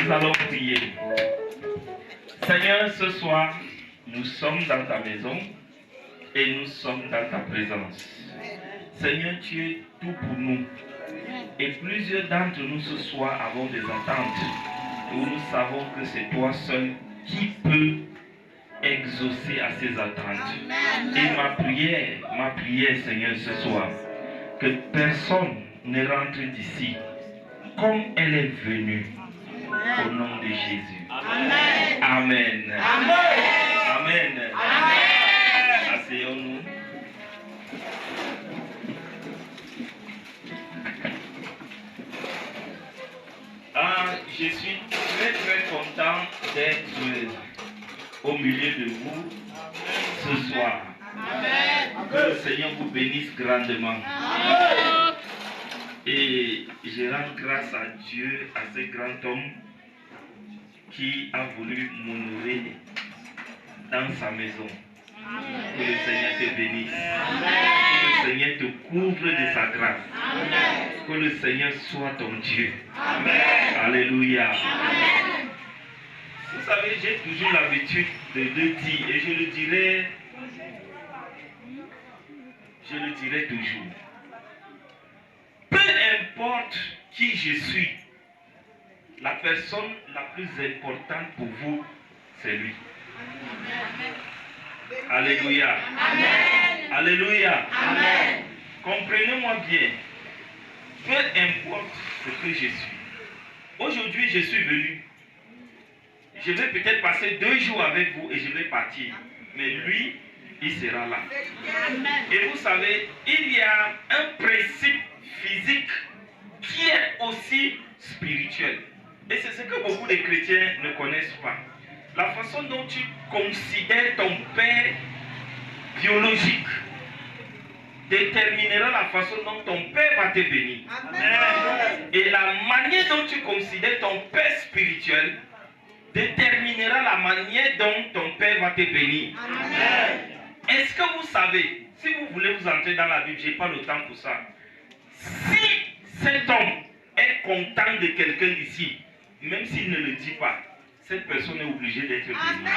Nous allons prier. Seigneur, ce soir, nous sommes dans ta maison et nous sommes dans ta présence. Seigneur, tu es tout pour nous. Et plusieurs d'entre nous ce soir avons des attentes où nous savons que c'est toi seul qui peux exaucer à ces attentes. Et ma prière, Seigneur, ce soir, que personne ne rentre d'ici comme elle est venue. Au nom de Jésus. Amen. Amen. Amen. Amen. Asseyons-nous. Je suis très content d'être au milieu de vous ce soir. Amen. Que le Seigneur vous bénisse grandement. Amen. Et je rends grâce à Dieu, à ce grand homme qui a voulu m'honorer dans sa maison. Amen. Que le Seigneur te bénisse. Amen. Que le Seigneur te couvre de sa grâce. Amen. Que le Seigneur soit ton Dieu. Amen. Alléluia. Amen. Vous savez, j'ai toujours l'habitude de dire, et je le dirai toujours. Peu importe qui je suis, la personne la plus importante pour vous, c'est lui. Amen. Alléluia. Amen. Alléluia. Amen. Comprenez-moi bien. Peu importe ce que je suis. Aujourd'hui, je suis venu. Je vais peut-être passer 2 jours avec vous et je vais partir. Mais lui, il sera là. Amen. Et vous savez, il y a un principe physique qui est aussi spirituel. Et c'est ce que beaucoup de chrétiens ne connaissent pas. La façon dont tu considères ton père biologique déterminera la façon dont ton père va te bénir. Amen. Et la manière dont tu considères ton père spirituel déterminera la manière dont ton père va te bénir. Amen. Est-ce que vous savez, si vous voulez vous entrer dans la Bible, je n'ai pas le temps pour ça. Si cet homme est content de quelqu'un ici, même s'il ne le dit pas, cette personne est obligée d'être bénie.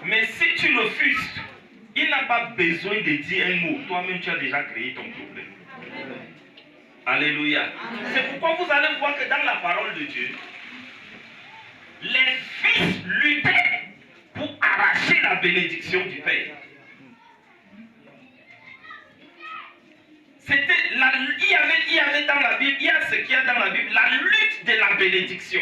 Mais si tu le fustes, il n'a pas besoin de dire un mot. Toi-même, tu as déjà créé ton problème. Alléluia. C'est pourquoi vous allez voir que dans la parole de Dieu, les fils luttaient pour arracher la bénédiction du Père. Il y avait dans la Bible, il y a ce qu'il y a dans la Bible, la lutte de la bénédiction.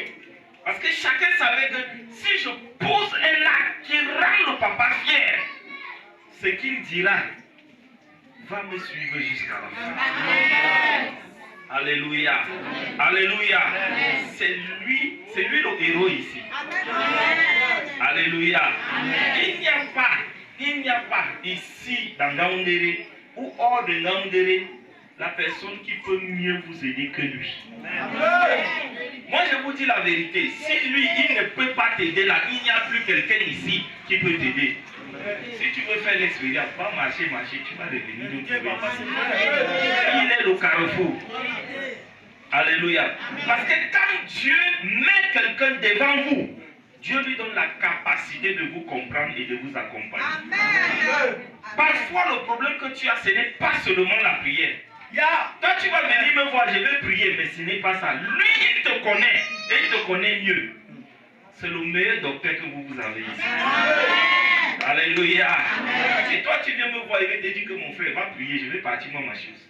Parce que chacun savait que si je pose un acte qui rend le papa fier, ce qu'il dira va me suivre jusqu'à la fin. Alléluia. Alléluia. C'est lui le héros ici. Alléluia. Il n'y a pas ici dans Ngaoundéré ou hors de Ngaoundéré la personne qui peut mieux vous aider que lui. Moi je vous dis la vérité, si lui il ne peut pas t'aider là, il n'y a plus quelqu'un ici qui peut t'aider. Si tu veux faire l'expérience, va marcher, tu vas revenir nous trouver. Il est le carrefour. Alléluia. Parce que quand Dieu met quelqu'un devant vous, Dieu lui donne la capacité de vous comprendre et de vous accompagner. Amen. Parfois, le problème que tu as, ce n'est pas seulement la prière. Toi, tu vas venir me voir, je vais prier, mais ce n'est pas ça. Lui, il te connaît, et il te connaît mieux. C'est le meilleur docteur que vous avez ici. Alléluia. Si toi, tu viens me voir, il va te dire que mon frère va prier, je vais partir moi ma chose.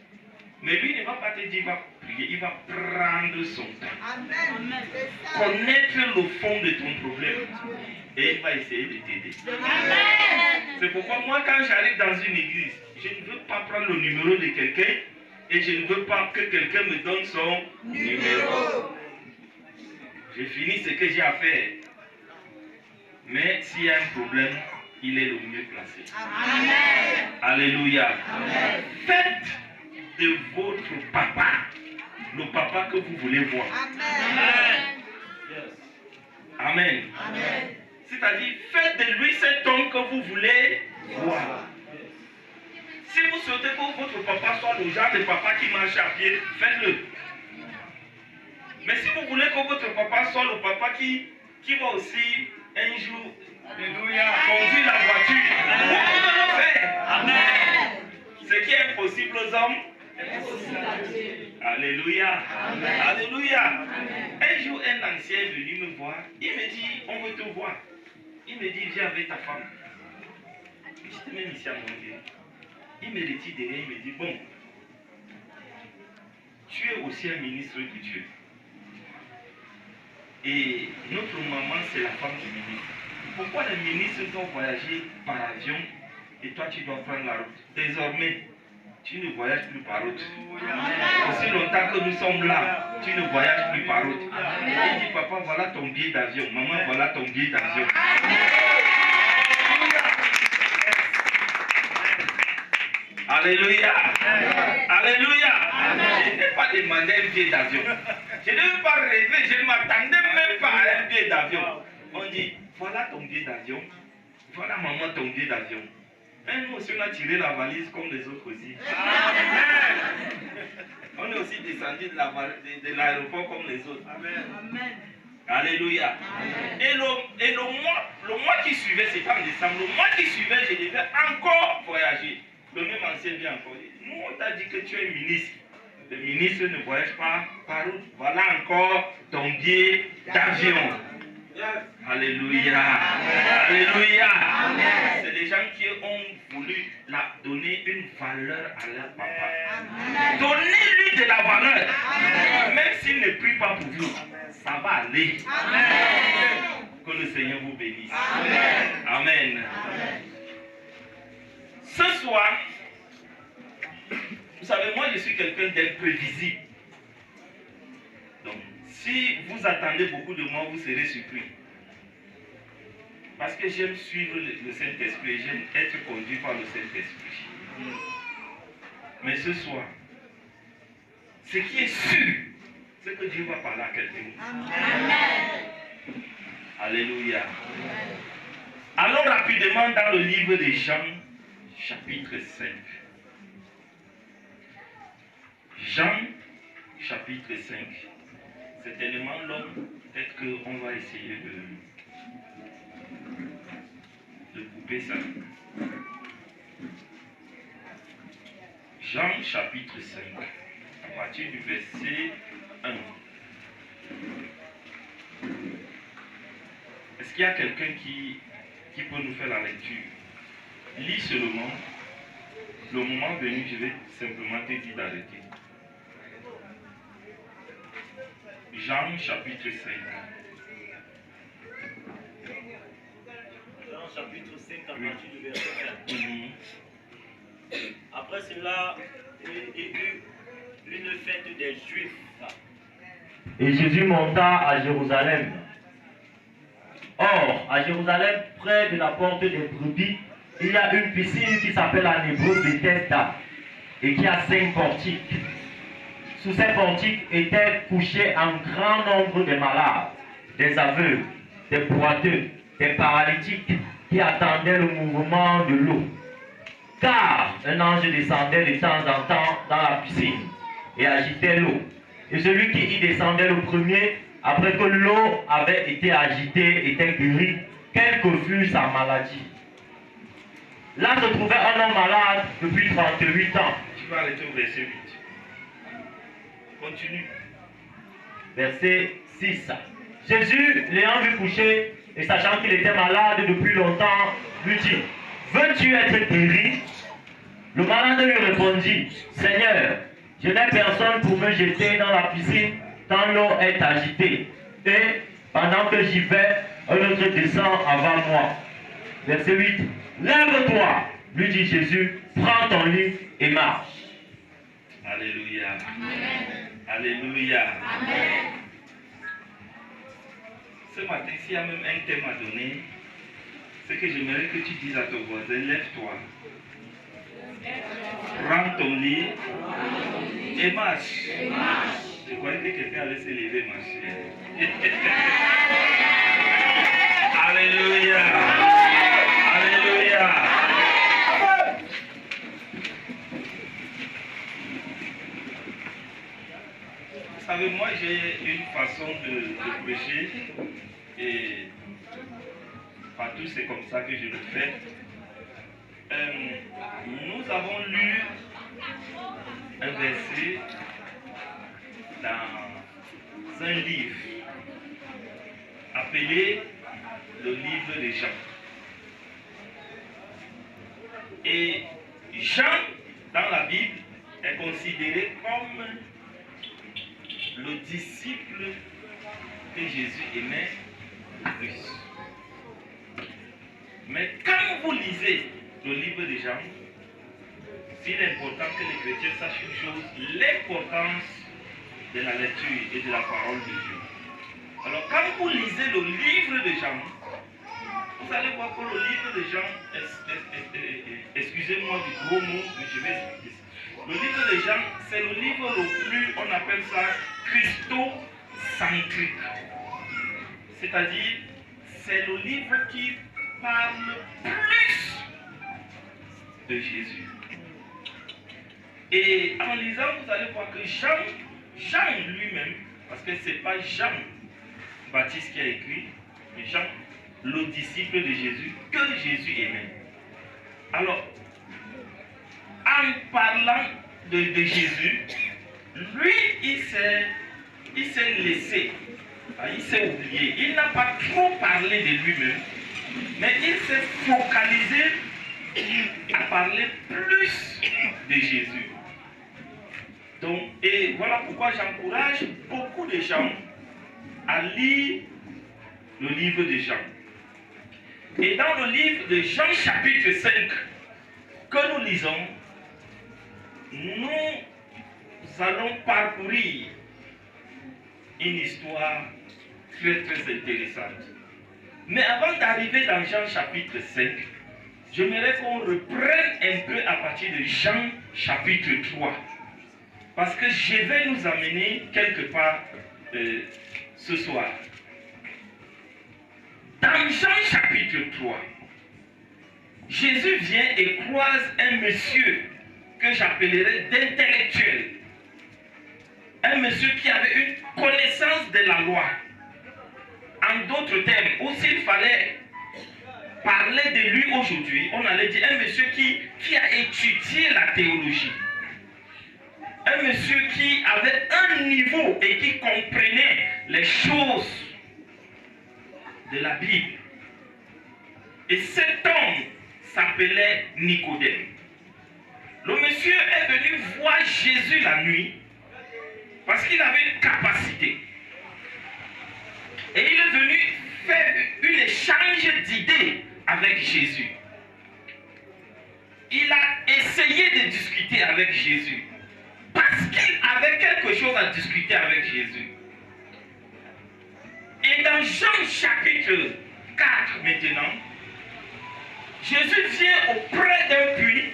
Mais lui ne va pas te dire, va prier, il va prendre son temps. Connaître le fond de ton problème. Et il va essayer de t'aider. C'est pourquoi moi, quand j'arrive dans une église, je ne veux pas prendre le numéro de quelqu'un et je ne veux pas que quelqu'un me donne son numéro. Je finis ce que j'ai à faire. Mais s'il y a un problème, il est le mieux placé. Amen. Alléluia. Amen. Faites de votre papa le papa que vous voulez voir. Amen. Amen. Amen. C'est-à-dire, faites de lui cet homme que vous voulez voir. Si vous souhaitez que votre papa soit le genre de papa qui marche à pied, faites-le. Mais si vous voulez que votre papa soit le papa qui va aussi un jour conduire la voiture, vous pouvez le faire. Amen. Ce qui est impossible aux hommes. Alléluia. Amen. Alléluia. Amen. Un jour, un ancien est venu me voir. Il me dit, on veut te voir. Il me dit, viens avec ta femme. J'étais même ici à mon Dieu. Il me retire derrière, il me dit, bon, tu es aussi un ministre de Dieu. Et notre maman, c'est la femme du ministre. Pourquoi les ministres doivent voyager par avion et toi, tu dois prendre la route? Désormais, tu ne voyages plus par route. Aussi longtemps que nous sommes là, tu ne voyages plus par route. Il dit, papa, voilà ton billet d'avion. Maman, voilà ton billet d'avion. Alléluia. Alléluia. Je n'ai pas demandé un billet d'avion. Je ne veux pas rêver, je ne m'attendais même pas à un billet d'avion. On dit, voilà ton billet d'avion. Voilà maman ton billet d'avion. Et nous aussi, on a tiré la valise comme les autres aussi. Amen. On est aussi descendu de l'aéroport comme les autres. Amen. Alléluia. Amen. Et le mois qui suivait, c'était en décembre. Le mois qui suivait, je devais encore voyager. Le même ancien vient encore. Nous, on t'a dit que tu es ministre. Le ministre ne voyage pas par route. Voilà encore ton billet d'avion. Alléluia. Alléluia. C'est les gens qui ont voulu donner une valeur à leur papa. Donnez-lui de la valeur. Amen. Même s'il ne prie pas pour vous, ça va aller. Amen. Que le Seigneur vous bénisse. Amen. Amen. Amen. Ce soir, vous savez, moi je suis quelqu'un d'imprévisible. Donc, si vous attendez beaucoup de moi, vous serez surpris. Parce que j'aime suivre le Saint-Esprit, j'aime être conduit par le Saint-Esprit. Mais ce soir, ce qui est sûr, c'est que Dieu va parler à quelqu'un. Amen. Alléluia. Allons rapidement dans le livre de Jean, chapitre 5. Jean, chapitre 5. C'est tellement long, peut-être qu'on va essayer de couper ça. Jean, chapitre 5, à partir du verset 1. Est-ce qu'il y a quelqu'un qui peut nous faire la lecture? Lis seulement. Le moment venu, je vais simplement te dire d'arrêter. Jean chapitre 5. Jean chapitre 5 à partir du verset 4. Après cela, il y eut une fête des Juifs. Et Jésus monta à Jérusalem. Or, à Jérusalem, près de la porte des brebis, il y a une piscine qui s'appelle en hébreu Bethesda et qui a 5 portiques. Sous ces portiques étaient couchés un grand nombre de malades, des aveugles, des boiteux, des paralytiques qui attendaient le mouvement de l'eau. Car un ange descendait de temps en temps dans la piscine et agitait l'eau. Et celui qui y descendait le premier, après que l'eau avait été agitée, était guéri, quelle que fût sa maladie. Là se trouvait un homme malade depuis 38 ans. Tu vas arrêter au verset 8. Continue. Verset 6. Jésus, l'ayant vu coucher et sachant qu'il était malade depuis longtemps, lui dit, veux-tu être guéri? Le malade lui répondit, Seigneur, je n'ai personne pour me jeter dans la piscine tant l'eau est agitée. Et pendant que j'y vais, un autre descend avant moi. Verset 8. Lève-toi, lui dit Jésus, prends ton lit et marche. Alléluia. Alléluia. Ce matin, s'il y a même un thème à donner, c'est que j'aimerais que tu dises à ton voisin, lève-toi. Prends ton lit et marche. Je croyais que quelqu'un allait se lever et marcher. Alléluia. Alléluia. Vous savez, moi j'ai une façon de prêcher et partout c'est comme ça que je le fais. Nous avons lu un verset dans un livre appelé le livre de Jean. Et Jean, dans la Bible, est considéré comme le disciple que Jésus aimait le plus. Mais quand vous lisez le livre de Jean, il est important que les chrétiens sachent une chose, l'importance de la lecture et de la parole de Dieu. Alors quand vous lisez le livre de Jean, vous allez voir que le livre de Jean, excusez-moi du gros mot, mais je vais expliquer ça. Le livre de Jean, c'est le livre le plus, on appelle ça, christocentrique. C'est-à-dire, c'est le livre qui parle plus de Jésus. Et en lisant, vous allez voir que Jean lui-même, parce que ce n'est pas Jean-Baptiste qui a écrit, mais Jean, le disciple de Jésus, que Jésus aimait. Alors, en parlant de Jésus, lui, il s'est laissé, il s'est oublié. Il n'a pas trop parlé de lui-même, mais il s'est focalisé à parler plus de Jésus. Donc, et voilà pourquoi j'encourage beaucoup de gens à lire le livre de Jean. Et dans le livre de Jean chapitre 5 que nous lisons, nous allons parcourir une histoire très très intéressante. Mais avant d'arriver dans Jean chapitre 5, j'aimerais qu'on reprenne un peu à partir de Jean chapitre 3. Parce que je vais nous amener quelque part ce soir. Dans Jean chapitre 3, Jésus vient et croise un monsieur que j'appellerais d'intellectuel. Un monsieur qui avait une connaissance de la loi. En d'autres termes, aussi il fallait parler de lui aujourd'hui, on allait dire un monsieur qui a étudié la théologie. Un monsieur qui avait un niveau et qui comprenait les choses de la Bible. Et cet homme s'appelait Nicodème. Le monsieur est venu voir Jésus la nuit parce qu'il avait une capacité. Et il est venu faire un échange d'idées avec Jésus. Il a essayé de discuter avec Jésus. Parce qu'il avait quelque chose à discuter avec Jésus. Et dans Jean chapitre 4 maintenant, Jésus vient auprès d'un puits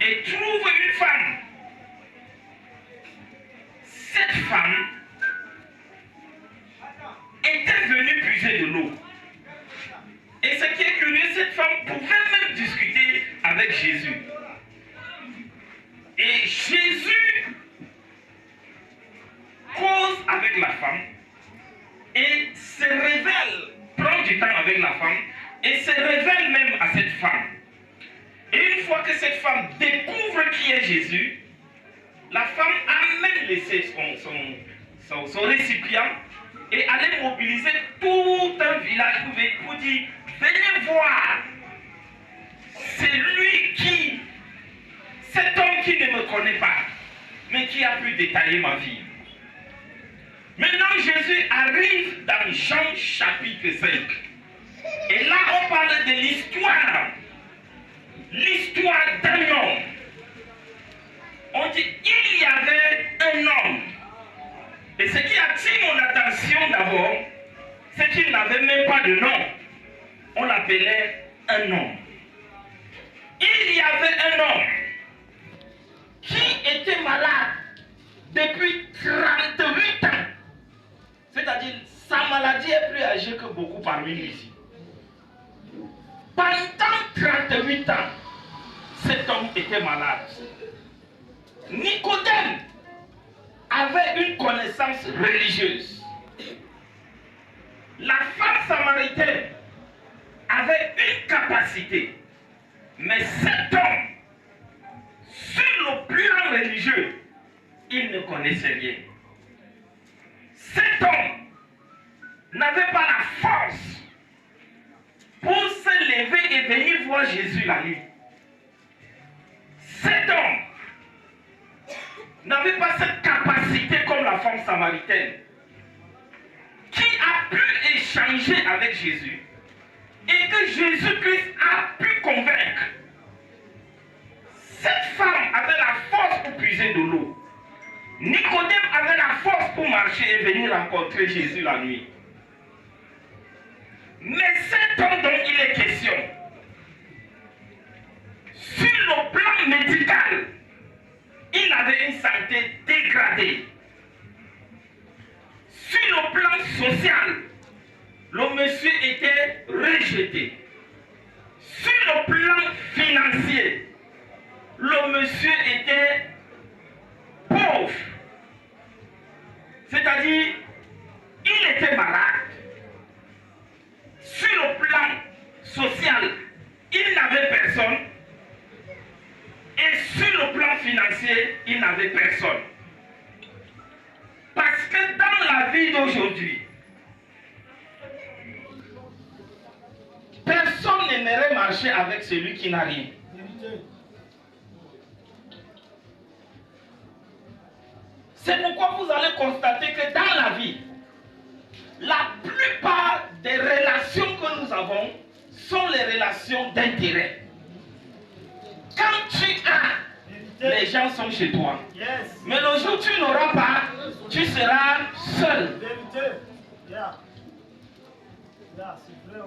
et trouve une femme. Cette femme était venue puiser de l'eau. Et ce qui est curieux, cette femme pouvait même discuter avec Jésus. Et Jésus cause avec la femme et se révèle, prend du temps avec la femme et se révèle même à cette femme. Et une fois que cette femme découvre qui est Jésus, la femme a même laissé son récipient et allait mobiliser tout un village pour dire, venez voir, c'est lui qui, cet homme qui ne me connaît pas, mais qui a pu détailler ma vie. Maintenant, Jésus arrive dans Jean chapitre 5. Et là, on parle de l'histoire d'un homme. On dit, il y avait un homme. Et ce qui attire mon attention d'abord, c'est qu'il n'avait même pas de nom. On l'appelait un homme. Il y avait un homme qui était malade depuis 38 ans. C'est-à-dire, sa maladie est plus âgée que beaucoup parmi nous ici. Pendant 38 ans, cet homme était malade. Nicodème avait une connaissance religieuse. La femme samaritaine avait une capacité. Mais cet homme, sur le plan religieux, il ne connaissait rien. Cet homme n'avait pas la force pour se lever et venir voir Jésus la nuit. Cet homme n'avait pas cette capacité comme la femme samaritaine qui a pu échanger avec Jésus et que Jésus-Christ a pu convaincre. Cette femme avait la force pour puiser de l'eau. Nicodème avait la force pour marcher et venir rencontrer Jésus la nuit. Mais cet homme dont il est question, sur le plan médical, il avait une santé dégradée. Sur le plan social, le monsieur était rejeté. Sur le plan financier, le monsieur était pauvre. C'est-à-dire, il était malade. Sur le plan social, il n'avait personne. Et sur le plan financier, il n'avait personne. Parce que dans la vie d'aujourd'hui, personne n'aimerait marcher avec celui qui n'a rien. C'est pourquoi vous allez constater que dans la vie, la plupart des relations que nous avons sont les relations d'intérêt. Quand tu as, les gens sont chez toi. Mais le jour où tu n'auras pas, tu seras seul.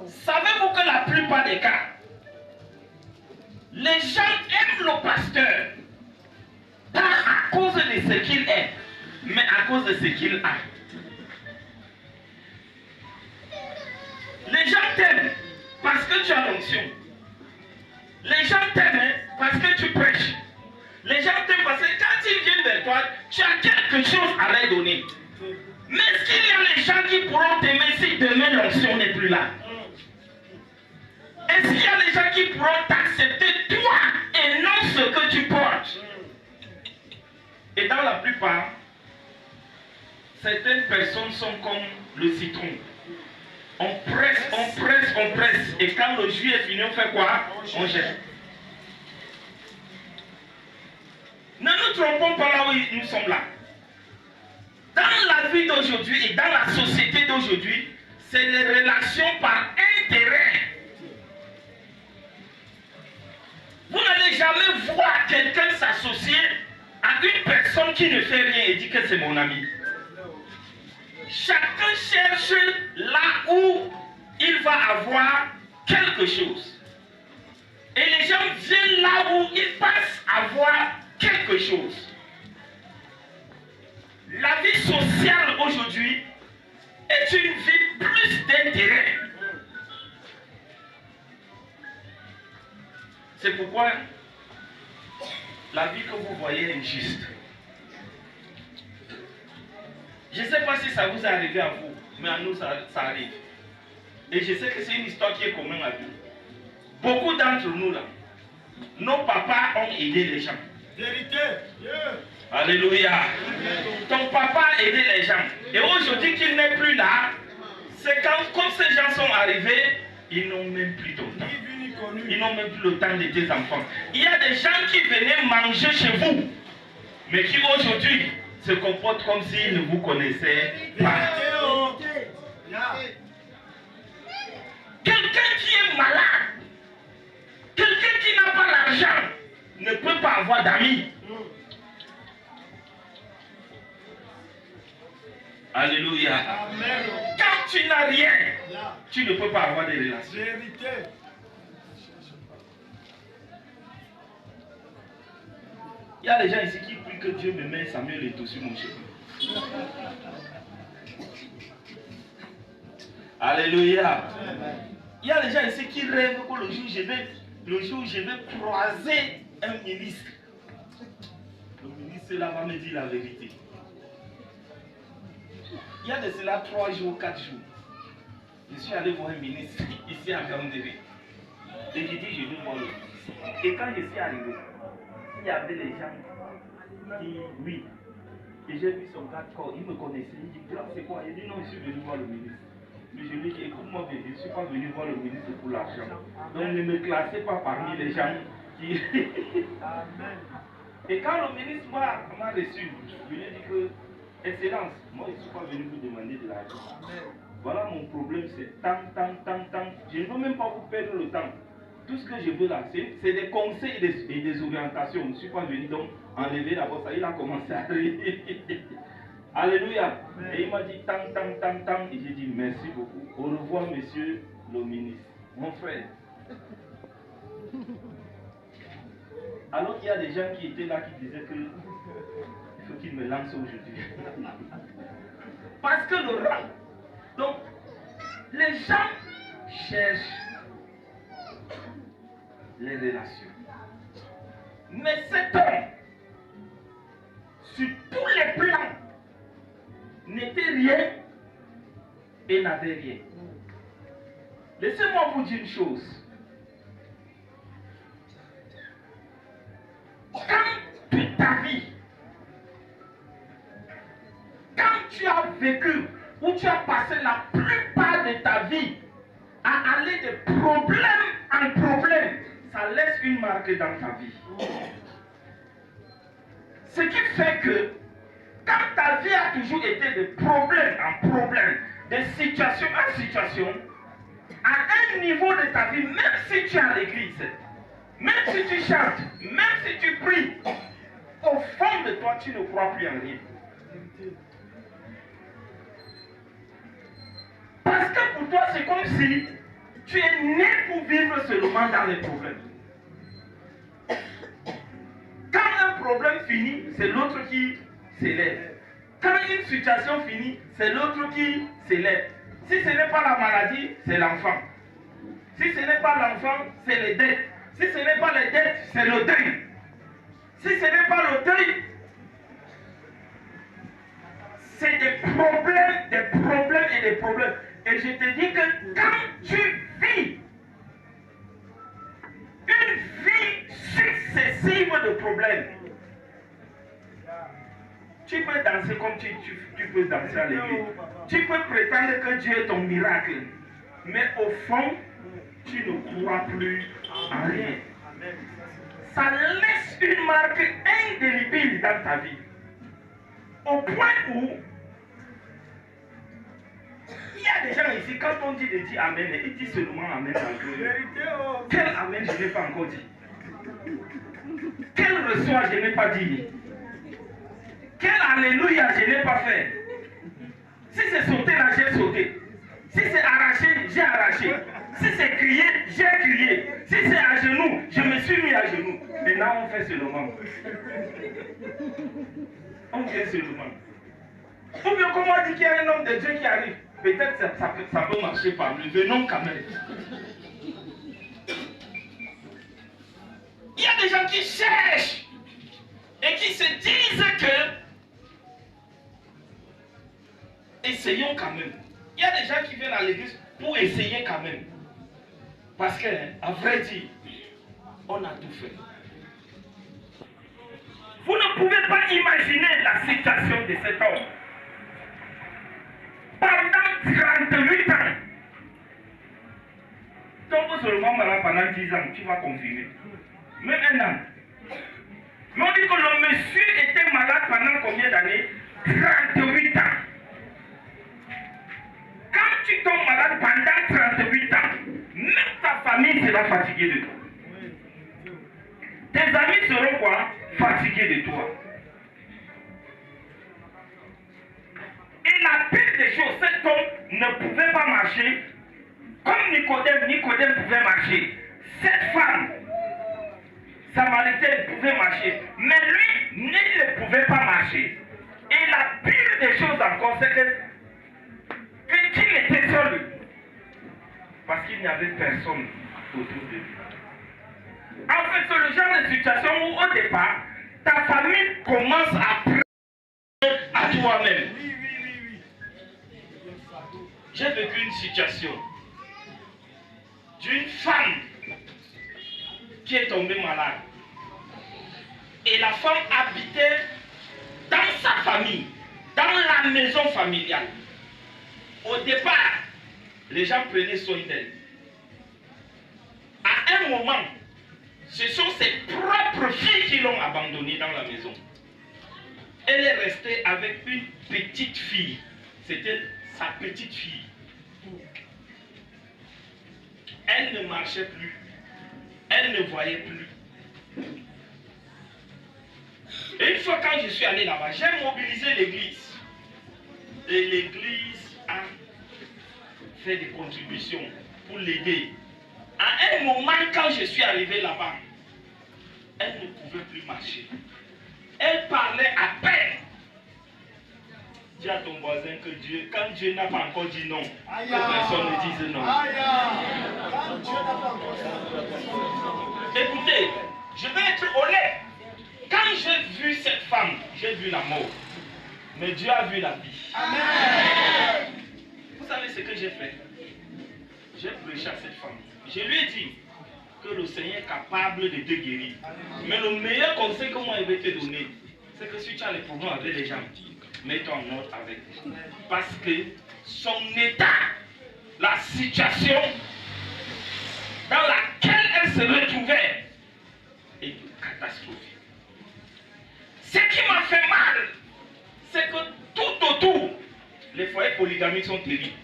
Savez-vous que la plupart des cas, les gens aiment le pasteur, pas à cause de ce qu'il est, mais à cause de ce qu'il a. Les gens t'aiment parce que tu as l'onction. Les gens t'aiment parce que tu prêches. Les gens t'aiment parce que quand ils viennent vers toi, tu as quelque chose à leur donner. Mais est-ce qu'il y a des gens qui pourront t'aimer si demain l'onction n'est plus là? Est-ce qu'il y a des gens qui pourront t'accepter toi et non ce que tu portes? Et dans la plupart, certaines personnes sont comme le citron. On presse, on presse, on presse. Et quand le jus est fini, on fait quoi? On jette. Ne nous trompons pas là où nous sommes là. Dans la vie d'aujourd'hui et dans la société d'aujourd'hui, c'est les relations par intérêt. Vous n'allez jamais voir quelqu'un s'associer à une personne qui ne fait rien et dit que c'est mon ami. Chacun cherche là où il va avoir quelque chose. Et les gens viennent là où ils pensent avoir quelque chose. La vie sociale aujourd'hui est une vie plus d'intérêt. C'est pourquoi la vie que vous voyez est injuste. Je ne sais pas si ça vous est arrivé à vous, mais à nous ça arrive. Et je sais que c'est une histoire qui est commune à nous. Beaucoup d'entre nous là, nos papas ont aidé les gens. Vérité. Yeah. Alléluia. Ton papa a aidé les gens. Et aujourd'hui qu'il n'est plus là, c'est comme ces gens sont arrivés, ils n'ont même plus ton temps. Ils n'ont même plus le temps de tes enfants. Il y a des gens qui venaient manger chez vous, mais qui aujourd'hui se comportent comme s'ils ne vous connaissaient pas. Quelqu'un qui est malade, quelqu'un qui n'a pas l'argent, ne peut pas avoir d'amis. Alléluia. Amen. Quand tu n'as rien, tu ne peux pas avoir des relations. Vérité. Il y a des gens ici qui prient que Dieu me met Samuel Eto'o sur mon cheveu. Alléluia. Il y a des gens ici qui rêvent que le jour où je vais croiser un ministre, le ministre là va me dire la vérité. Il y a de cela 3 jours, 4 jours. Je suis allé voir un ministre ici à Gandéry. Et j'ai dit, je veux voir le ministre. Et quand je suis arrivé, il y avait les gens qui, oui. Et j'ai vu son gars de corps, il me connaissait. Il dit, c'est quoi? Il dit, non, je suis venu voir le ministre. Mais je lui ai dit, écoute-moi bien, je ne suis pas venu voir le ministre pour l'argent. Donc ne me classez pas parmi les gens qui... Et quand le ministre m'a reçu, je lui ai dit que, Excellence, moi je ne suis pas venu vous demander de l'argent. Voilà mon problème, c'est tant. Je ne veux même pas vous perdre le temps. Tout ce que je veux là, c'est des conseils et des orientations. Je ne suis pas venu donc enlever d'abord ça. Il a commencé à rire. Alléluia. Et il m'a dit tant. Et j'ai dit merci beaucoup. Au revoir, monsieur le ministre. Mon frère. Alors qu'il y a des gens qui étaient là qui disaient que il faut qu'il me lance aujourd'hui. Parce que le rang. Donc, les gens cherchent les relations. Mais cet homme, sur tous les plans, n'était rien et n'avait rien. Laissez-moi vous dire une chose. Quand toute ta vie, quand tu as vécu ou tu as passé la plupart de ta vie à aller de problème en problème, ça laisse une marque dans ta vie. Ce qui fait que quand ta vie a toujours été de problème en problème, de situation en situation, à un niveau de ta vie, même si tu es à l'église, même si tu chantes, même si tu pries, au fond de toi, tu ne crois plus en rien. Parce que pour toi, c'est comme si tu es né pour vivre seulement dans les problèmes. Quand un problème finit, c'est l'autre qui s'élève. Quand une situation finit, c'est l'autre qui s'élève. Si ce n'est pas la maladie, c'est l'enfant. Si ce n'est pas l'enfant, c'est les dettes. Si ce n'est pas les dettes, c'est le deuil. Si ce n'est pas le deuil, c'est des problèmes et des problèmes. Et je te dis que quand tu vis une vie successive de problèmes, tu peux danser comme tu peux danser à l'église. Tu peux prétendre que Dieu est ton miracle. Mais au fond, tu ne crois plus en rien. Ça laisse une marque indélébile dans ta vie. Au point où il y a des gens ici, quand on dit de dire Amen, ils disent seulement Amen en cœur. Quel Amen je n'ai pas encore dit? Quel reçoit je n'ai pas dit? Quel Alléluia je n'ai pas fait? Si c'est sauter là, j'ai sauté. Si c'est arraché, j'ai arraché. Si c'est crier, j'ai crié. Si c'est à genoux, je me suis mis à genoux. Maintenant, on fait seulement. On fait seulement. Ou bien, comment on dit qu'il y a un homme de Dieu qui arrive? Peut-être que ça peut marcher par lui. Venons quand même. Il y a des gens qui cherchent et qui se disent que essayons quand même. Il y a des gens qui viennent à l'église pour essayer quand même. Parce que, à vrai dire, on a tout fait. Vous ne pouvez pas imaginer la situation de cet homme. Pendant 38 ans. Donc seulement malade pendant 10 ans, tu vas confirmer. Même un an. Mais on dit que le monsieur était malade pendant combien d'années? 38 ans. Quand tu tombes malade pendant 38 ans, même ta famille sera fatiguée de toi. Tes amis seront quoi? Fatigués de toi. Et la pire des choses, cet homme ne pouvait pas marcher comme Nicodème pouvait marcher. Cette femme samaritaine pouvait marcher, mais lui, il ne pouvait pas marcher. Et la pire des choses encore, c'est qu'il était seul. Parce qu'il n'y avait personne autour de lui. En fait, c'est le genre de situation où au départ, ta famille commence à prendre à toi-même. J'ai vécu une situation d'une femme qui est tombée malade. Et la femme habitait dans sa famille, dans la maison familiale. Au départ, les gens prenaient soin d'elle. À un moment, ce sont ses propres filles qui l'ont abandonnée dans la maison. Elle est restée avec une petite fille. C'était sa petite fille. Elle ne marchait plus. Elle ne voyait plus. Et une fois quand je suis allé là-bas, j'ai mobilisé l'église. Et l'église a fait des contributions pour l'aider. À un moment, quand je suis arrivé là-bas, elle ne pouvait plus marcher. Elle parlait à peine. Dis à ton voisin que Dieu, quand Dieu n'a pas encore dit non, que personne ne dise non. Écoutez, je vais être honnête. Quand j'ai vu cette femme, j'ai vu la mort. Mais Dieu a vu la vie. Amen. Vous savez ce que j'ai fait? J'ai prêché à cette femme. Je lui ai dit que le Seigneur est capable de te guérir. Mais le meilleur conseil que moi je vais te donner, c'est que si tu as les problèmes avec les gens, mets-toi en ordre avec eux. Parce que son état, la situation dans laquelle elle se retrouvait est catastrophique. Ce qui m'a fait mal, c'est que tout autour, les foyers polygamiques sont terribles.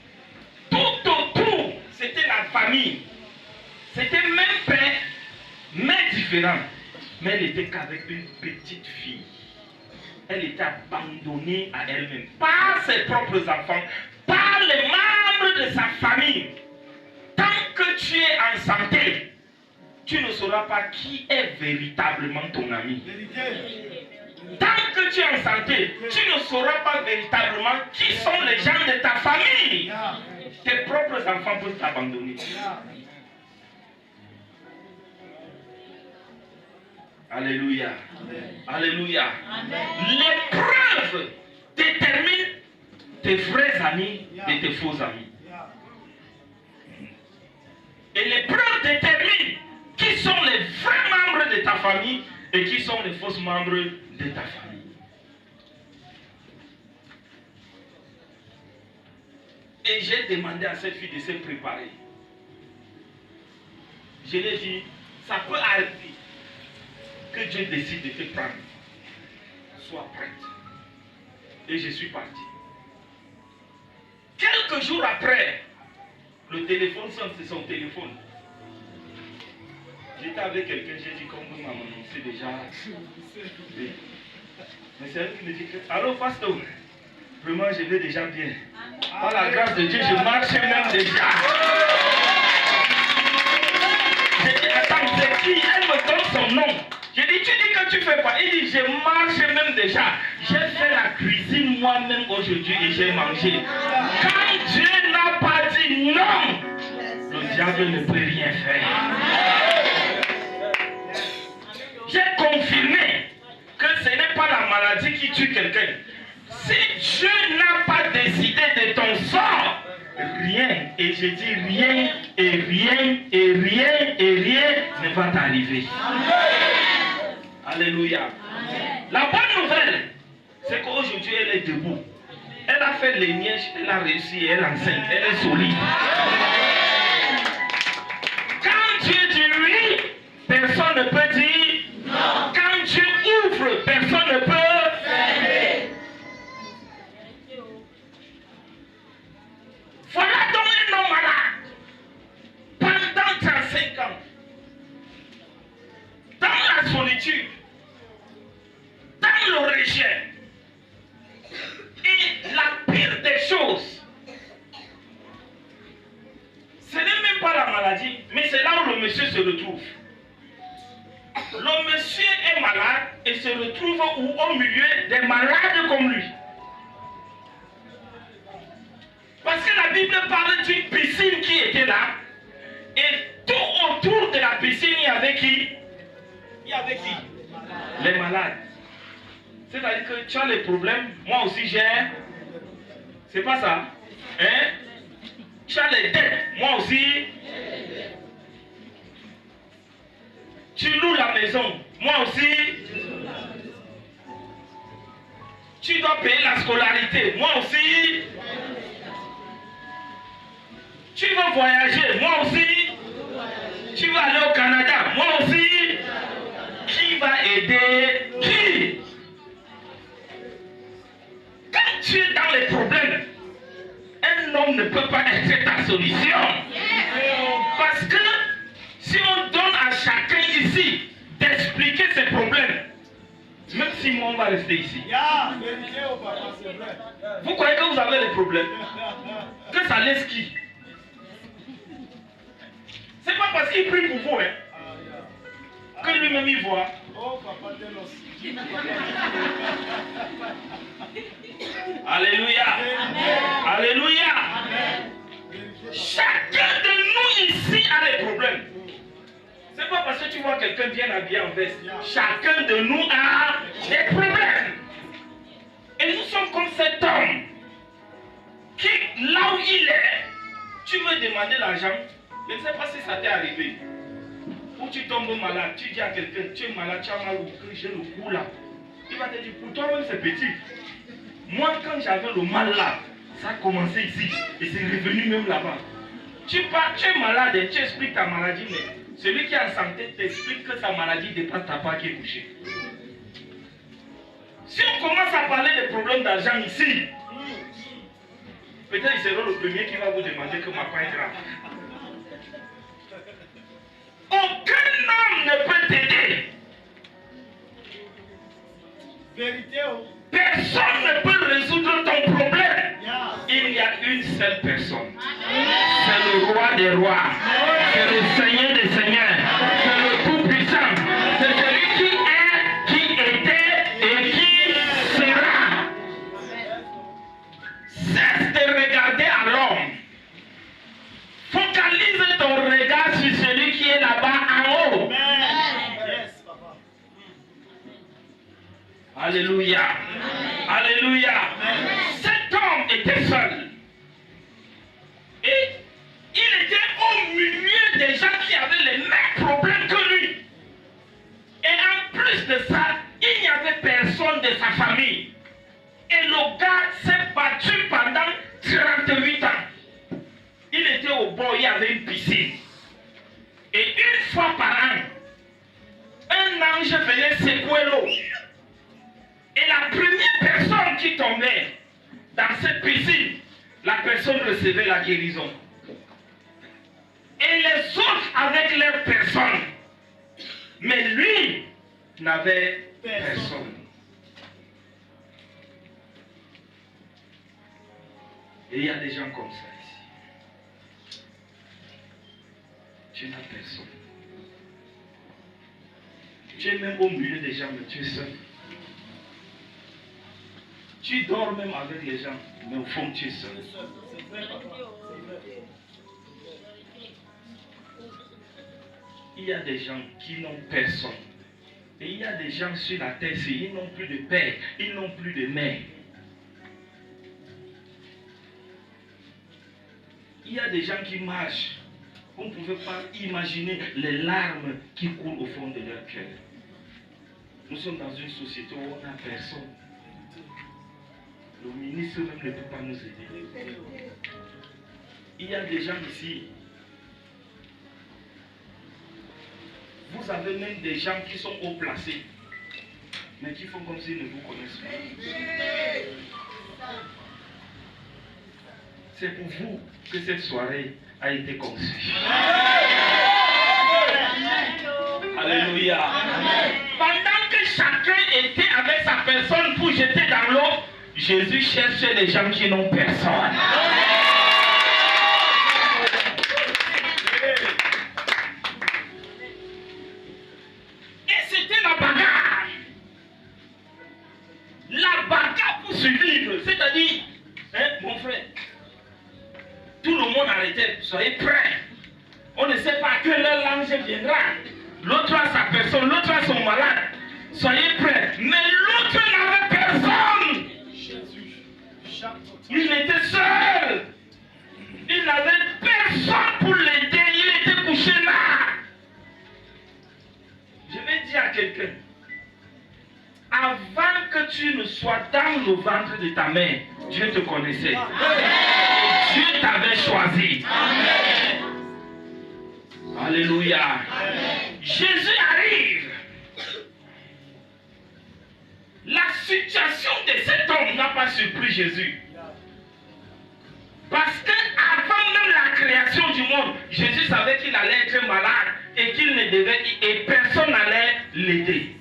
Tout autour, c'était la famille. C'était même père, mais différent. Mais elle était qu'avec une petite fille. Elle était abandonnée à elle-même. Par ses propres enfants, par les membres de sa famille. Tant que tu es en santé, tu ne sauras pas qui est véritablement ton ami. Tant que tu es en santé, tu ne sauras pas véritablement qui sont les gens de ta famille. Tes propres enfants peuvent t'abandonner. Alléluia. Alléluia. L'épreuve détermine tes vrais amis et tes faux amis. Et l'épreuve détermine qui sont les vrais membres de ta famille et qui sont les faux membres de ta famille. Et j'ai demandé à cette fille de se préparer. Je lui ai dit, ça peut arriver que Dieu décide de te prendre. Sois prête. Et je suis parti. Quelques jours après, le téléphone sonne, c'est son téléphone. J'étais avec quelqu'un, j'ai dit, comme vous m'avez annoncé déjà. Oui. Mais c'est elle qui me dit que, allô, pasteur, vraiment, je vais déjà bien. Par la grâce de Dieu, je marche même déjà. J'ai dit, attends, c'est qui? Elle me donne son nom. J'ai dit, tu dis que tu fais quoi? Il dit, je marche même déjà. J'ai fait la cuisine moi-même aujourd'hui et j'ai mangé. Quand Dieu n'a pas dit non, le diable ne peut rien faire. J'ai confirmé que ce n'est pas la maladie qui tue quelqu'un. Si Dieu n'a pas décidé de ton sort, rien, et je dis rien, et rien, et rien, et rien ne va t'arriver. Alléluia. Amen. La bonne nouvelle, c'est qu'aujourd'hui, elle est debout. Elle a fait les nièges, elle a réussi, elle est enceinte, elle est solide. Quand Dieu dit oui, personne ne peut dire non. Quand Dieu ouvre, personne ne peut fermer. Voilà donc un homme malade pendant 35 ans, dans la solitude, dans le rejet. Et la pire des choses, ce n'est même pas la maladie, mais c'est là où le monsieur se retrouve. Le monsieur est malade et se retrouve au milieu des malades comme lui. Parce que la Bible parle d'une piscine qui était là. Et tout autour de la piscine, il y avait qui? Il y avait qui? Les malades. C'est-à-dire que tu as les problèmes, moi aussi j'ai. C'est pas ça? Hein? Tu as les dettes, moi aussi. Tu loues la maison, moi aussi. Tu dois payer la scolarité, moi aussi. Tu veux voyager, moi aussi. Tu vas aller au Canada, moi aussi. Qui va aider qui? Quand tu es dans les problèmes, un homme ne peut pas être ta solution. Parce que si on donne à chacun ici d'expliquer ses problèmes, même si moi on va rester ici. Vous croyez que vous avez des problèmes? Que ça laisse qui? C'est pas parce qu'il prie pour vous, hein, que lui-même il voit. Alléluia. Amen. Alléluia. Amen. Chacun de nous ici a des problèmes. C'est pas parce que tu vois quelqu'un bien habillé en veste. Chacun de nous a des problèmes. Et nous sommes comme cet homme qui, là où il est, tu veux demander l'argent. Je ne sais pas si ça t'est arrivé. Ou tu tombes malade, tu dis à quelqu'un, tu es malade, tu as mal au cou, j'ai le cou là. Il va te dire, pour toi-même c'est petit. Moi, quand j'avais le mal là, ça a commencé ici et c'est revenu même là-bas. Tu es malade et tu expliques ta maladie, mais celui qui est en santé t'explique que sa maladie dépasse ta part qui est couchée. Si on commence à parler des problèmes d'argent ici, peut-être il sera le premier qui va vous demander que ma part est grave. Aucun homme ne peut t'aider. Vérité. Personne ne peut résoudre ton problème. Il y a une seule personne. C'est le roi des rois. C'est le Seigneur des seigneurs. C'est le Tout-Puissant. C'est celui qui est, qui était et qui sera. Cesse de regarder à l'homme. Focalise ton regard sur celui qui est là-bas en haut. Alléluia. Alléluia. Cet homme était seul. Et il était au milieu des gens qui avaient les mêmes problèmes que lui. Et en plus de ça, il n'y avait personne de sa famille. Et le gars s'est battu pendant 38 ans. Il était au bord, il y avait une piscine. Et une fois par an, un ange venait secouer l'eau. Et la première personne qui tombait dans cette piscine, la personne recevait la guérison. Et les autres avec leur personne. Mais lui n'avait personne. Et il y a des gens comme ça ici. Tu n'as personne. Tu es même au milieu des gens, mais tu es seul. Tu dors même avec les gens, mais au fond tu es seul. Il y a des gens qui n'ont personne. Et il y a des gens sur la terre, ils n'ont plus de père, ils n'ont plus de mère. Il y a des gens qui marchent. Vous ne pouvez pas imaginer les larmes qui coulent au fond de leur cœur. Nous sommes dans une société où on n'a personne. Le ministre même ne peut pas nous aider. Il y a des gens ici. Vous avez même des gens qui sont haut placés, mais qui font comme s'ils ne vous connaissent pas. C'est pour vous que cette soirée a été conçue. Alléluia. Pendant que chacun était avec sa personne pour jeter dans l'eau, Jésus cherchait les gens qui n'ont personne. Et c'était la bagarre. La bagarre pour survivre. C'est-à-dire, mon frère, tout le monde arrêtait. Soyez prêts. On ne sait pas que leur l'ange viendra. L'autre a sa personne, l'autre a son malade. Soyez prêts. Mais l'autre n'avait personne. Il était seul. Il n'avait personne pour l'aider. Il était couché là. Je vais dire à quelqu'un, avant que tu ne sois dans le ventre de ta mère, Dieu te connaissait. Et Dieu t'avait choisi. Amen. Alléluia. Amen. Jésus arrive. La situation de cet homme n'a pas surpris Jésus. Parce qu'avant même la création du monde, Jésus savait qu'il allait être malade et qu'il ne devait, et personne n'allait l'aider.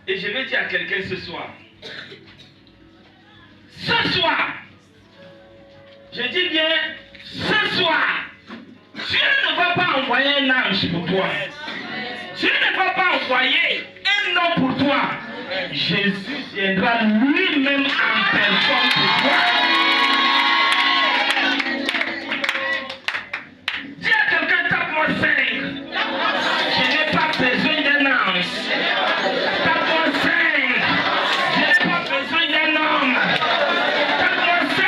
Et je vais dire à quelqu'un ce soir. Ce soir, je dis bien, ce soir, Dieu ne va pas envoyer un ange pour toi. Dieu ne va pas envoyer un homme pour toi. Jésus viendra lui-même en personne pour toi. Dis à quelqu'un, tape-moi 5. Je n'ai pas besoin d'un ange. Tape-moi 5. Je n'ai pas besoin d'un homme. Tape-moi 5.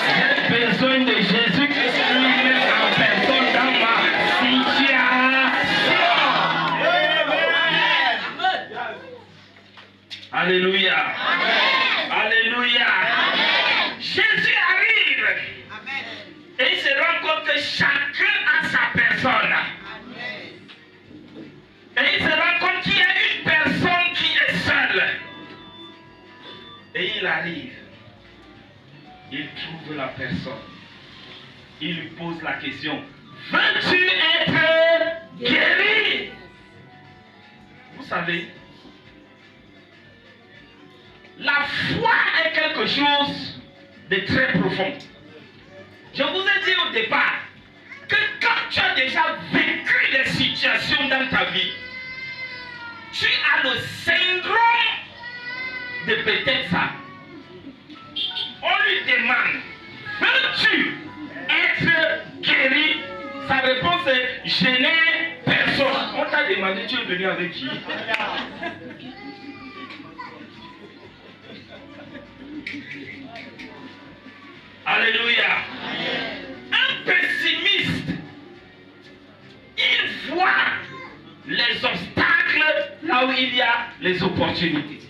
J'ai besoin de Jésus qui lui-même en personne dans ma situation. Alléluia. Amen. Alléluia. Amen. Jésus arrive. Amen. Et il se rend compte que chacun a sa personne. Amen. Et il se rend compte qu'il y a une personne qui est seule. Et il arrive. Il trouve la personne. Il lui pose la question. Veux-tu être guéri? Vous savez, la foi est quelque chose de très profond. Je vous ai dit au départ que quand tu as déjà vécu des situations dans ta vie, tu as le syndrome de peut-être ça. On lui demande, veux-tu être guéri? Sa réponse est, je n'ai personne. On t'a demandé, tu es venu avec qui? Alléluia. Un pessimiste, il voit les obstacles là où il y a les opportunités.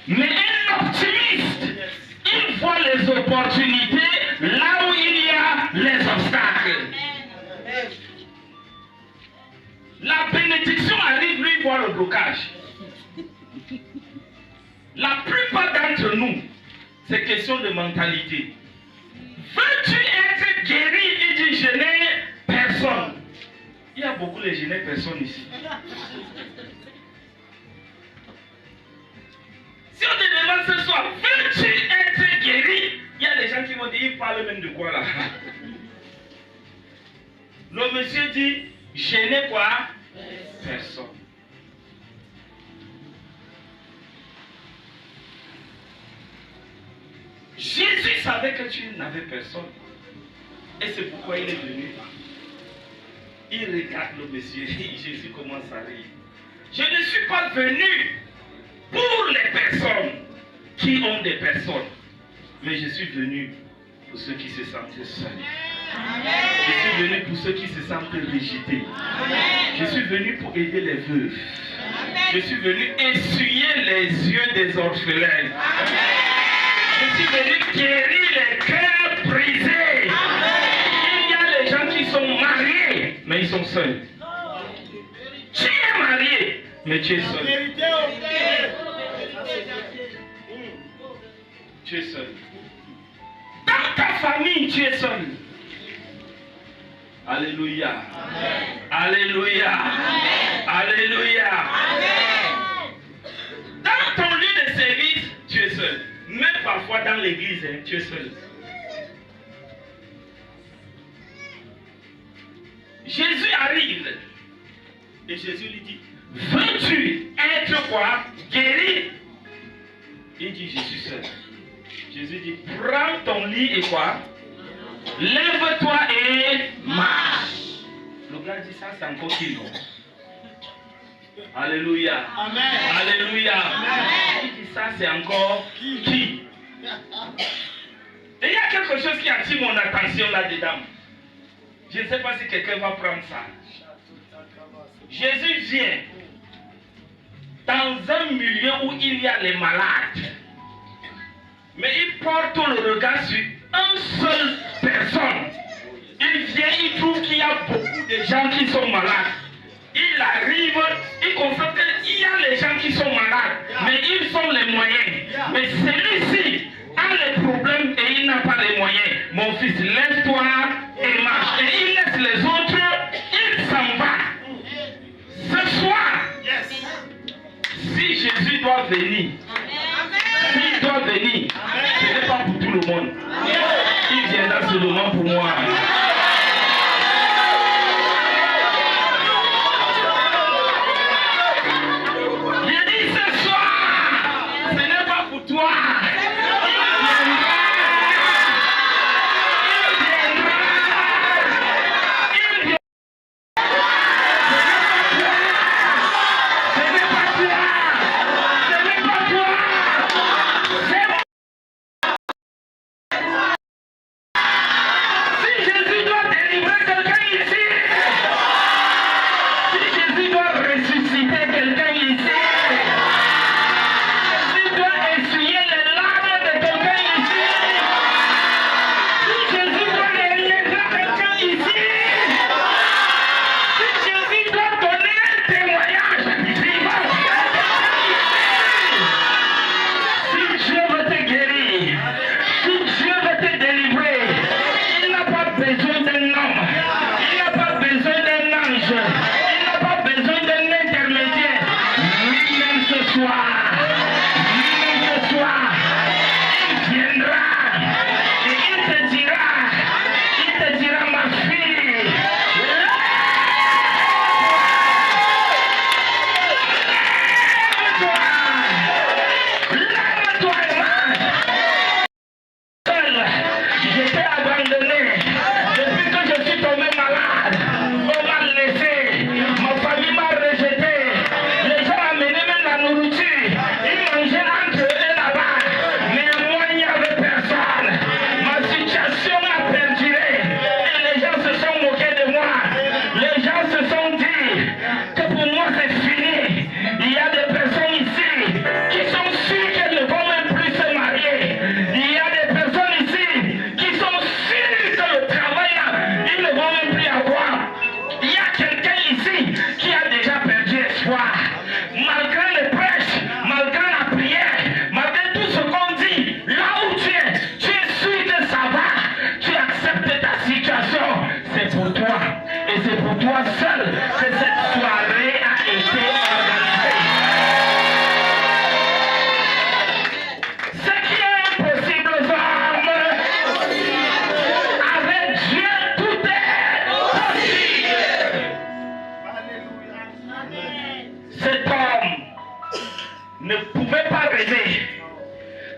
Mais un optimiste, il voit les opportunités là où il y a les obstacles. La bénédiction arrive, lui, voit le blocage. La plupart d'entre nous, c'est question de mentalité. Veux-tu être guéri? Il dit, je n'ai personne. Il y a beaucoup de je n'ai personne ici. Si on te demande ce soir, veux-tu être guéri? Il y a des gens qui vont dire, il parle même de quoi là? Le monsieur dit, je n'ai quoi? Personne. Jésus savait que tu n'avais personne. Et c'est pourquoi il est venu. Il regarde le monsieur et Jésus commence à rire. Je ne suis pas venu pour les personnes qui ont des personnes. Mais je suis venu pour ceux qui se sentent seuls. Je suis venu pour ceux qui se sentent rejetés. Je suis venu pour aider les veuves. Je suis venu essuyer les yeux des orphelins. Je suis venu guérir les cœurs brisés. Il y a les gens qui sont mariés, mais ils sont seuls. Tu es marié, mais tu es seul. Tu es seul. Dans ta famille, tu es seul. Alléluia. Amen. Alléluia. Amen. Alléluia. Amen. Dans ton lieu de service, tu es seul. Même parfois dans l'église, tu es seul. Jésus arrive et Jésus lui dit, veux-tu être quoi? Guéri? Il dit, je suis seul. Jésus dit, prends ton lit et quoi? Lève-toi et marche. Le gars dit, ça c'est encore qui, non? Alléluia. Amen. Alléluia. Amen. Il dit, ça c'est encore qui? Et il y a quelque chose qui attire mon attention là-dedans. Je ne sais pas si quelqu'un va prendre ça. Jésus vient dans un milieu où il y a les malades. Mais il porte le regard sur une seule personne. Il vient, il trouve qu'il y a beaucoup de gens qui sont malades. Il arrive, il constate qu'il y a les gens qui sont malades, mais ils ont les moyens. Mais celui-ci a les problèmes et il n'a pas les moyens. Mon fils, lève-toi et marche. Et il laisse les autres, il s'en va. Ce soir, si Jésus doit venir, s'il doit venir, ce n'est pas pour tout le monde. Il viendra seulement pour moi. Je dis ce soir, ce n'est pas pour toi.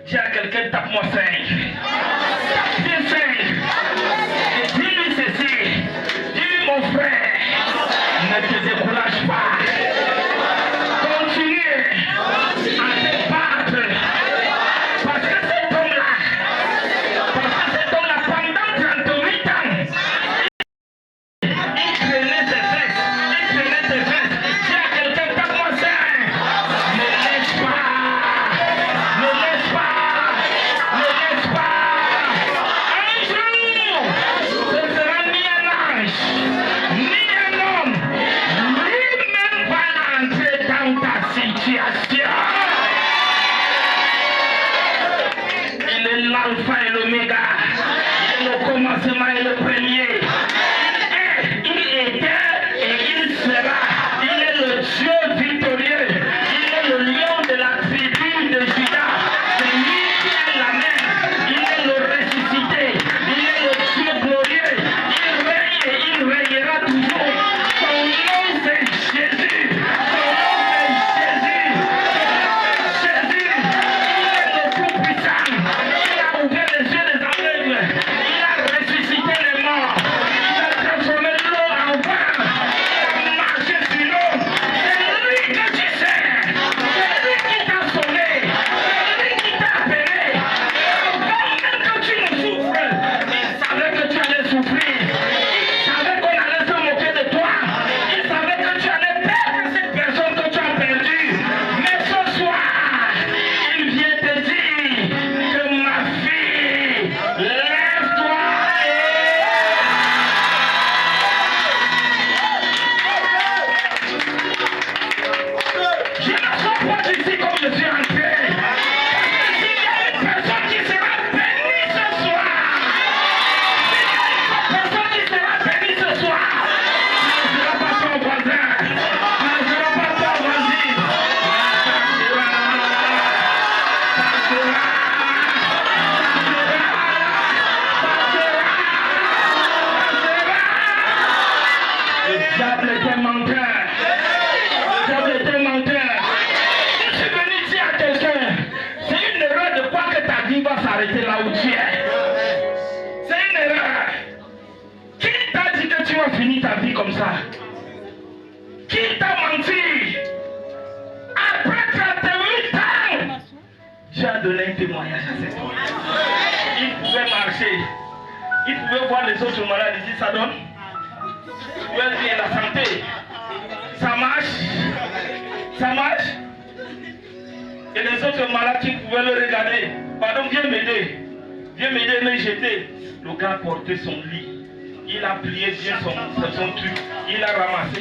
Dis à quelqu'un, tape-moi 5. Tape 5. Et dis-lui ceci. Dis-lui, mon frère, ne te décourage pas. Continue à te battre. Parce que cet homme-là, pendant 38 ans, vie va s'arrêter là où tu es. C'est une erreur. Qui t'a dit que tu vas finir ta vie comme ça? Qui t'a menti? Après 38 ans, Dieu a donné un témoignage à cet homme. Il pouvait marcher. Il pouvait voir les autres malades. Il dit, ça donne? Il pouvait dire la santé. Ça marche? Ça marche? Et les autres malades qui pouvaient le regarder. Pardon, viens m'aider. Viens m'aider, me jeter. Le gars portait son lit. Il a plié bien son truc. Il a ramassé.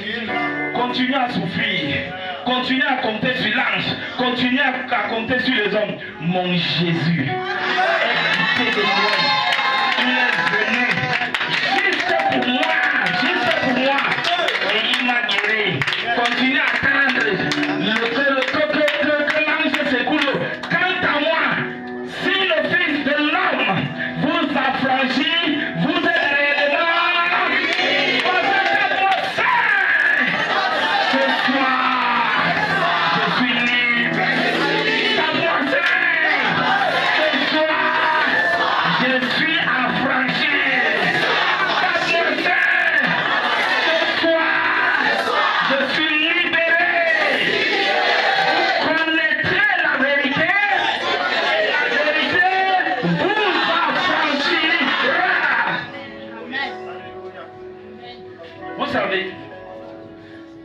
Continue à souffrir. Continue à compter sur l'ange. Continue à compter sur les hommes. Mon Jésus est quitté de moi. Il est venu juste pour moi. Juste pour moi. Et il m'a guéri. Continue à attendre que l'ange s'écoule. Quant à moi, si le Fils de l'homme vous affranchit, vous êtes réellement.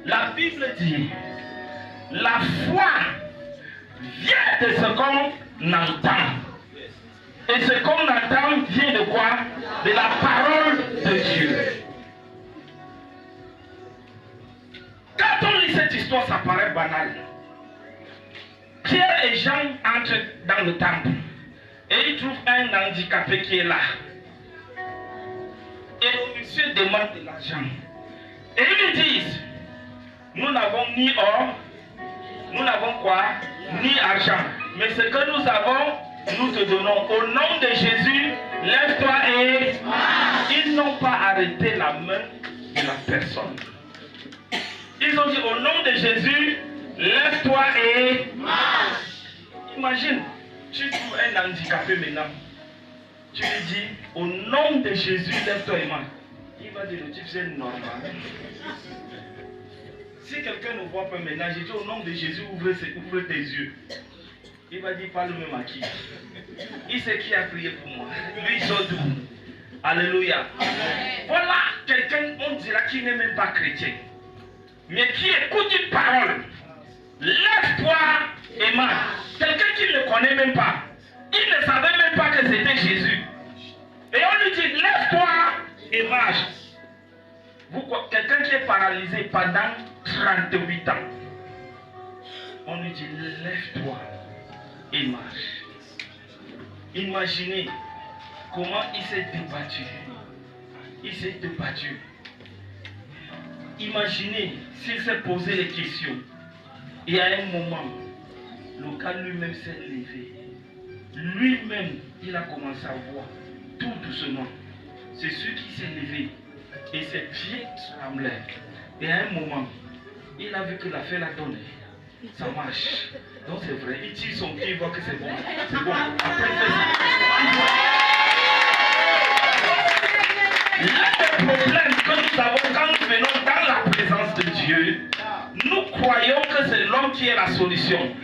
La Bible dit, la foi vient de ce qu'on entend. Et ce qu'on entend vient de quoi? De la parole de Dieu. Quand on lit cette histoire, ça paraît banal. Pierre et Jean entrent dans le temple et ils trouvent un handicapé qui est là. Et le monsieur demande de l'argent. Et ils lui disent, nous n'avons ni or, nous n'avons quoi? Ni argent. Mais ce que nous avons, nous te donnons. Au nom de Jésus, lève-toi et marche. Ils n'ont pas arrêté la main de la personne. Ils ont dit, au nom de Jésus, lève-toi et marche. Imagine, tu trouves un handicapé maintenant. Tu lui dis, au nom de Jésus, lève-toi et marche. Il va dire, le type c'est normal. Si quelqu'un ne voit pas maintenant, j'ai dit au nom de Jésus, ouvre tes yeux. Il va dire, parle même à qui? Il sait qui a prié pour moi. Lui, il sort d'où? Alléluia. Voilà quelqu'un, on dira, qui n'est même pas chrétien. Mais qui écoute une parole. Lève-toi et marche. Quelqu'un qui ne le connaît même pas. Il ne savait même pas que c'était Jésus. Et on lui dit, lève-toi et marche. Quelqu'un qui est paralysé pendant 38 ans. On lui dit, lève-toi et marche. Imaginez comment il s'est débattu. Il s'est débattu. Imaginez s'il s'est posé les questions. Et à un moment, le gars lui-même s'est levé. Lui-même, il a commencé à voir tout doucement. C'est celui qui s'est levé. Et ses pieds tremblaient. Et à un moment, il a vu que l'affaire a donné. Ça marche. Donc c'est vrai. Il tire son pied, il voit que c'est bon. C'est bon. Après, le problème que nous avons quand nous venons dans la présence de Dieu, nous croyons que c'est l'homme qui est la solution.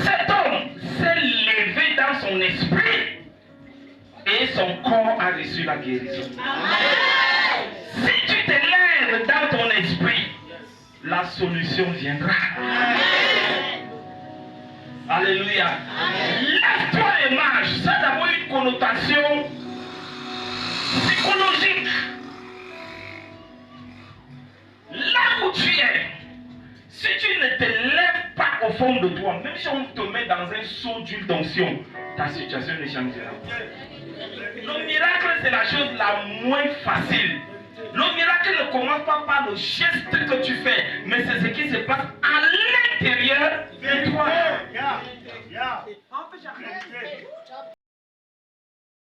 Cet homme s'est levé dans son esprit et son corps a reçu la guérison. Si tu te lèves dans ton esprit, la solution viendra. Alléluia. Lève-toi et marche. Ça a d'abord une connotation psychologique. Là où tu es, si tu ne te lèves pas au fond de toi, même si on te met dans un seau d'huile d'onction, ta situation ne changera pas. Le miracle, c'est la chose la moins facile. Le miracle ne commence pas par le geste que tu fais, mais c'est ce qui se passe à l'intérieur de toi.